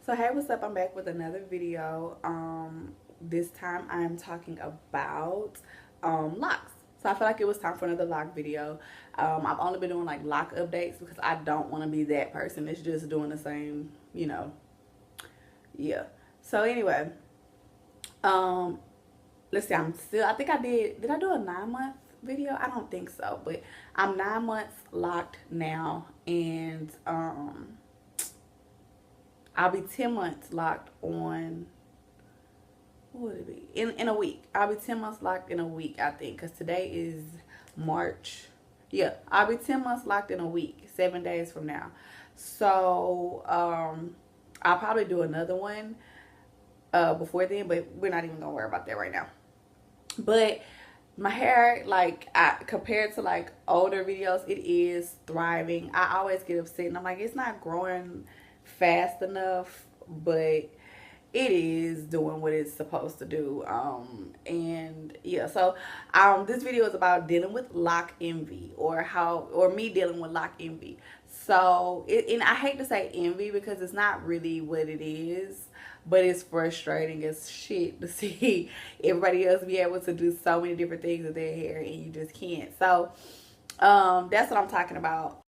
So hey, what's up? I'm back with another video. This time I'm talking about locks. So I feel like it was time for another lock video. I've only been doing like lock updates because I don't want to be that person that's just doing the same, yeah. So anyway, um, let's see. I think did I do a 9 month video? I don't think so, but I'm 9 months locked now, and I'll be 10 months locked on, what would it be? In a week. I'll be 10 months locked in a week, I think, because today is March. Yeah, I'll be 10 months locked in a week, 7 days from now. So, I'll probably do another one before then, but we're not even going to worry about that right now. But my hair, like, compared to like older videos, it is thriving. I always get upset and I'm like, it's not growing fast enough, but it is doing what it's supposed to do. And yeah, so this video is about dealing with lock envy, or me dealing with lock envy. So and I hate to say envy because it's not really what it is, but it's frustrating as shit to see everybody else be able to do so many different things with their hair and you just can't. So that's what I'm talking about.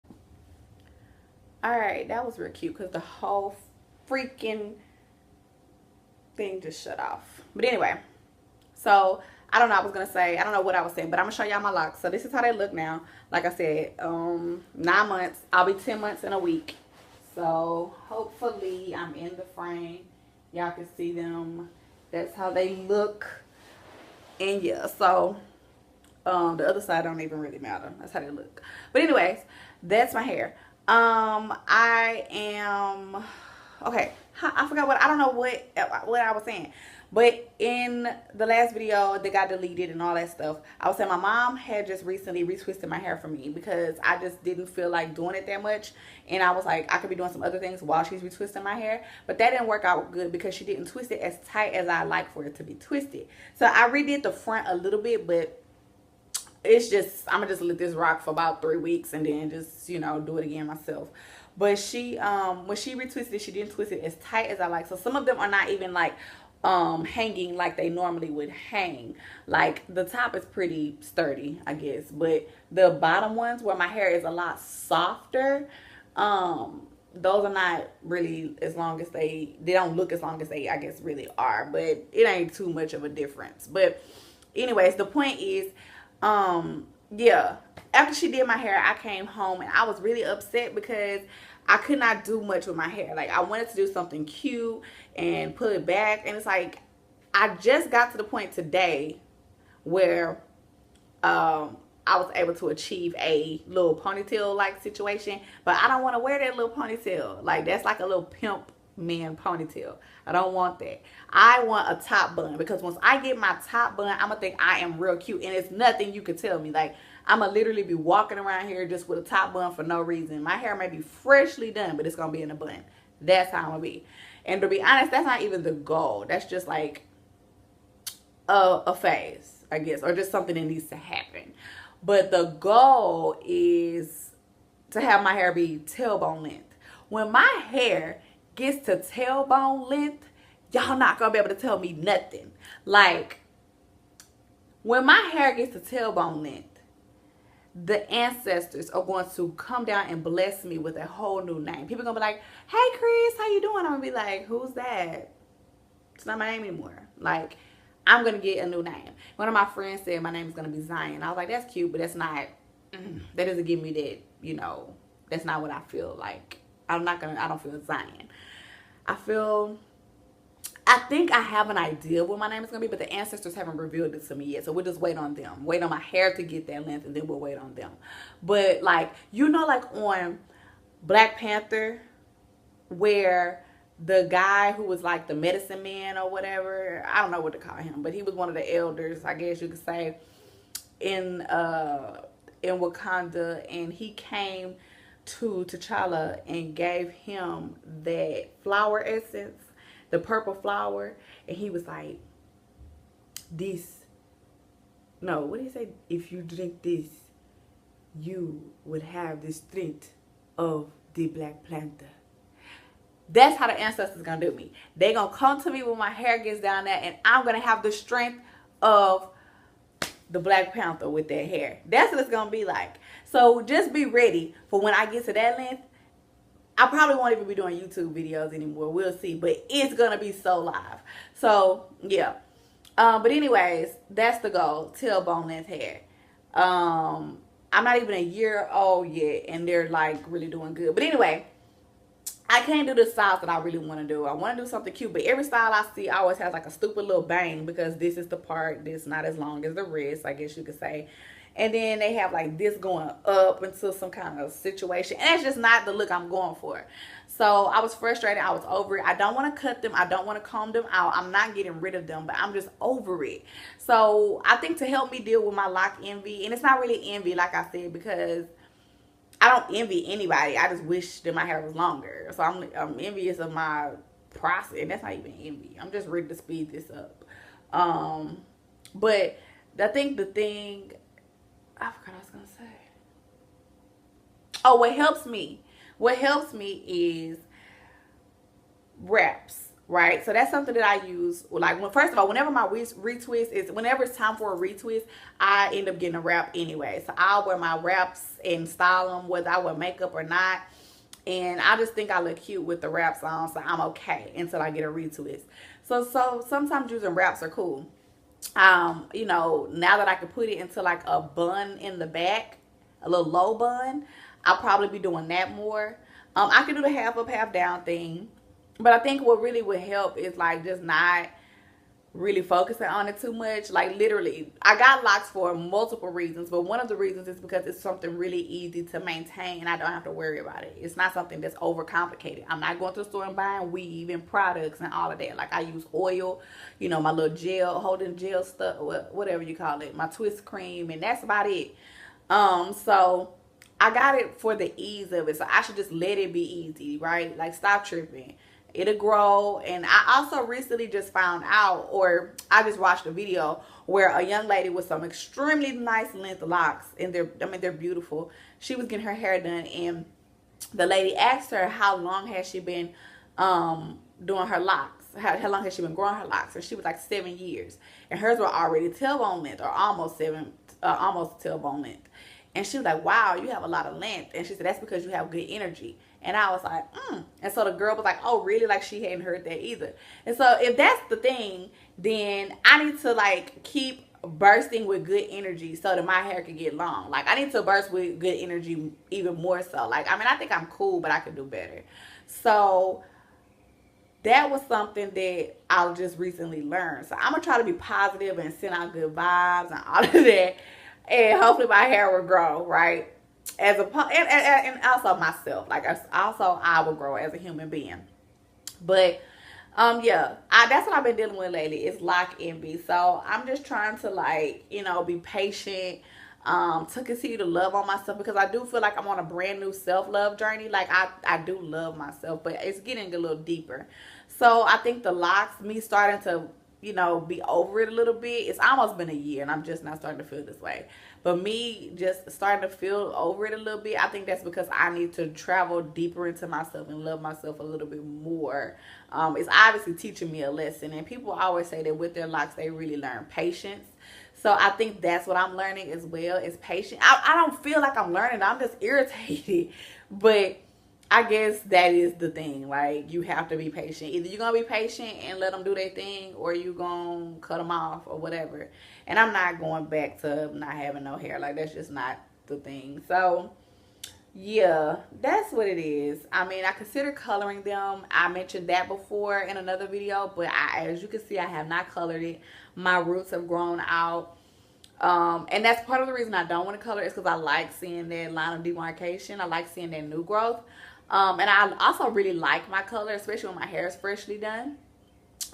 All right, that was real cute because the whole freaking thing just shut off. But anyway, so I don't know. I don't know what I was saying, but I'm gonna show y'all my locks. So this is how they look now. Like I said, 9 months. I'll be 10 months in a week. So hopefully I'm in the frame. Y'all can see them. That's how they look. And yeah, so the other side don't even really matter. That's how they look. But anyways, that's my hair. I am okay. I forgot I don't know what I was saying, but in the last video that got deleted and all that stuff, I was saying my mom had just recently retwisted my hair for me because I just didn't feel like doing it that much, and I was like, I could be doing some other things while she's retwisting my hair, but that didn't work out good because she didn't twist it as tight as I like for it to be twisted. So I redid the front a little bit, but it's just, I'm gonna just let this rock for about 3 weeks and then just, do it again myself. But she, when she retwisted it, she didn't twist it as tight as I like. So some of them are not even like hanging like they normally would hang. Like the top is pretty sturdy, I guess, but the bottom ones where my hair is a lot softer, those are not really as long as they don't look as long as they, I guess, really are. But it ain't too much of a difference. But anyways, the point is, yeah, after she did my hair, I came home and I was really upset because I could not do much with my hair. Like, I wanted to do something cute and put it back, and it's like I just got to the point today where I was able to achieve a little ponytail like situation, but I don't want to wear that little ponytail. Like, that's like a little pimp man ponytail. I don't want that. I want a top bun, because once I get my top bun, I'm gonna think I am real cute, and it's nothing you could tell me. Like, I'm gonna literally be walking around here just with a top bun for no reason. My hair may be freshly done, but it's gonna be in a bun. That's how I'm gonna be. And to be honest, that's not even the goal. That's just like a phase, I guess, or just something that needs to happen. But the goal is to have my hair be tailbone length. When my hair gets to tailbone length, y'all not gonna be able to tell me nothing. Like, when my hair gets to tailbone length, the ancestors are going to come down and bless me with a whole new name. People are gonna be like, hey Chris, how you doing? I'm gonna be like, who's that? It's not my name anymore. Like, I'm gonna get a new name. One of my friends said my name is gonna be Zion. I was like, that's cute, but that's not, that doesn't give me that, that's not what I feel like. I don't feel Zion. I think I have an idea what my name is going to be, but the ancestors haven't revealed it to me yet. So we'll just wait on them. Wait on my hair to get that length, and then we'll wait on them. But, like, like on Black Panther, where the guy who was like the medicine man or whatever, I don't know what to call him, but he was one of the elders, I guess you could say, in Wakanda, and he came to T'Challa and gave him that flower essence, the purple flower, and he was like, what did he say? If you drink this, you would have the strength of the Black Panther. That's how the ancestors gonna do me. They gonna come to me when my hair gets down there, and I'm gonna have the strength of the Black Panther with that hair. That's what it's gonna be like. So just be ready for when I get to that length. I probably won't even be doing YouTube videos anymore. We'll see. But it's gonna be so live. So yeah. But anyways, that's the goal. Tailbone length hair. I'm not even a year old yet, and they're like really doing good. But anyway, I can't do the styles that I really want to do. I want to do something cute, but every style I see always has like a stupid little bang because this is the part that's not as long as the wrist, I guess you could say. And then they have like this going up into some kind of situation. And that's just not the look I'm going for. So I was frustrated. I was over it. I don't want to cut them. I don't want to comb them out. I'm not getting rid of them, but I'm just over it. So I think to help me deal with my lock envy, and it's not really envy like I said, because I don't envy anybody. I just wish that my hair was longer. So I'm envious of my process. And that's not even envy. I'm just ready to speed this up. But I think the thing, I forgot what I was going to say. Oh, what helps me is wraps. Right, so that's something that I use. Like, first of all, whenever my retwist is, whenever it's time for a retwist, I end up getting a wrap anyway. So I'll wear my wraps and style them, whether I wear makeup or not. And I just think I look cute with the wraps on, so I'm okay until I get a retwist. So sometimes using wraps are cool. You know, now that I can put it into like a bun in the back, a little low bun, I'll probably be doing that more. I can do the half up, half down thing. But I think what really would help is like just not really focusing on it too much. Like literally, I got locks for multiple reasons, but one of the reasons is because it's something really easy to maintain and I don't have to worry about it. It's not something that's overcomplicated. I'm not going to the store and buying weave and products and all of that. Like I use oil, you know, my little gel, holding gel stuff, whatever you call it, my twist cream, and that's about it. So I got it for the ease of it. So I should just let it be easy, right? Like stop tripping. It'll grow. And I also recently just found out, or I just watched a video where a young lady with some extremely nice length locks, and they're beautiful. She was getting her hair done, and the lady asked her how long has she been doing her locks, how long has she been growing her locks, and she was like 7 years, and hers were already tailbone length, or almost tailbone length. And she was like, wow, you have a lot of length. And she said, that's because you have good energy. And I was like, And so the girl was like, oh, really? Like she hadn't heard that either. And so if that's the thing, then I need to like keep bursting with good energy so that my hair can get long. Like I need to burst with good energy even more so. Like, I mean, I think I'm cool, but I could do better. So that was something that I just recently learned. So I'm going to try to be positive and send out good vibes and all of that. And hopefully my hair will grow, right? And also myself. Like, also I will grow as a human being. But, yeah, that's what I've been dealing with lately. It's lock envy. So I'm just trying to, like, you know, be patient, to continue to love on myself, because I do feel like I'm on a brand new self-love journey. Like, I do love myself, but it's getting a little deeper. So I think the locks, me starting to, you know, be over it a little bit. It's almost been a year and I'm just not starting to feel this way. But me just starting to feel over it a little bit, I think that's because I need to travel deeper into myself and love myself a little bit more. It's obviously teaching me a lesson. And people always say that with their locks, they really learn patience. So I think that's what I'm learning as well, is patience. I don't feel like I'm learning. I'm just irritated. But I guess that is the thing. Like, you have to be patient. Either you're going to be patient and let them do their thing, or you're going to cut them off or whatever. And I'm not going back to not having no hair. Like, that's just not the thing. So, yeah, that's what it is. I mean, I consider coloring them. I mentioned that before in another video. But as you can see, I have not colored it. My roots have grown out. And that's part of the reason I don't want to color, is because I like seeing that line of demarcation. I like seeing that new growth. And I also really like my color, especially when my hair is freshly done.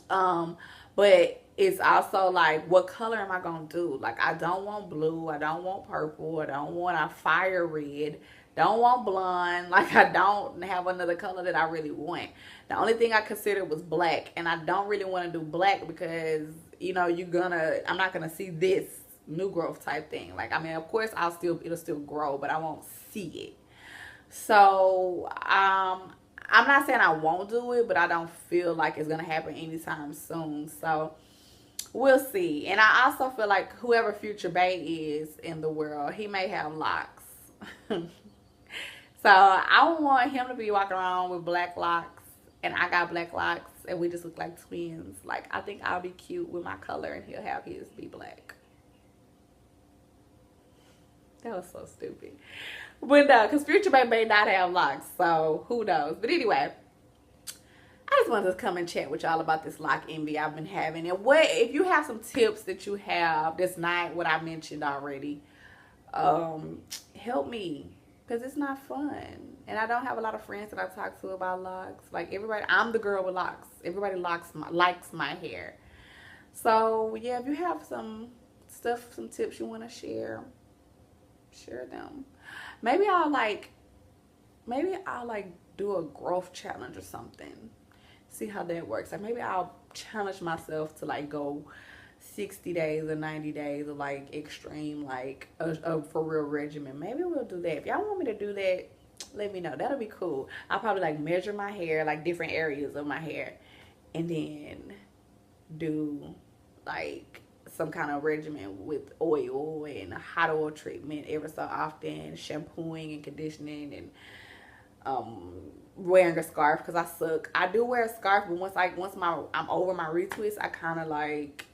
But it's also like, what color am I going to do? Like, I don't want blue. I don't want purple. I don't want a fire red. Don't want blonde. Like, I don't have another color that I really want. The only thing I considered was black. And I don't really want to do black because, you know, I'm not going to see this new growth type thing. Like, I mean, of course, it'll still grow, but I won't see it. So, I I'm not saying I won't do it, but I don't feel like it's gonna happen anytime soon. So we'll see. And I also feel like whoever Future Bay is in the world, he may have locks. So I don't want him to be walking around with black locks and I got black locks and we just look like twins. Like, I think I'll be cute with my color and he'll have his be black. That was so stupid. But no, because Future Bay may not have locks, so who knows. But anyway, I just wanted to come and chat with y'all about this lock envy I've been having. And what if you have some tips that you have that's not what I mentioned already, help me. Because it's not fun. And I don't have a lot of friends that I talk to about locks. Like everybody, I'm the girl with locks. Everybody likes my hair. So yeah, if you have some stuff, some tips you want to share them. Maybe I'll do a growth challenge or something. See how that works. Like maybe I'll challenge myself to like go 60 days or 90 days of like extreme, like a for real regimen. Maybe we'll do that. If y'all want me to do that, let me know. That'll be cool. I'll probably like measure my hair, like different areas of my hair, and then do like some kind of regimen with oil and hot oil treatment every so often, shampooing and conditioning, and wearing a scarf because I suck. I do wear a scarf, but once I'm over my retwist, I kind of like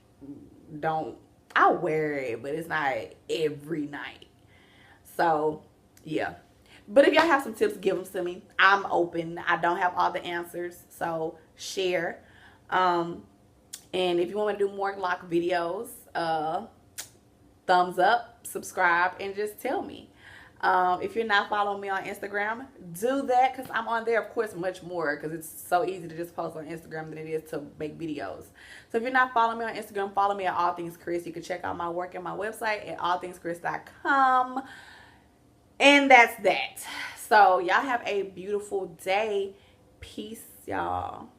don't. I wear it, but it's not every night. So yeah. But if y'all have some tips, give them to me. I'm open. I don't have all the answers, so share. And if you want me to do more lock videos, thumbs up, subscribe, and just tell me. If you're not following me on Instagram, do that because I'm on there, of course, much more because it's so easy to just post on Instagram than it is to make videos. So if you're not following me on Instagram, follow me at All Things Chris. You can check out my work at my website at allthingschris.com. And that's that. So y'all have a beautiful day. Peace, y'all.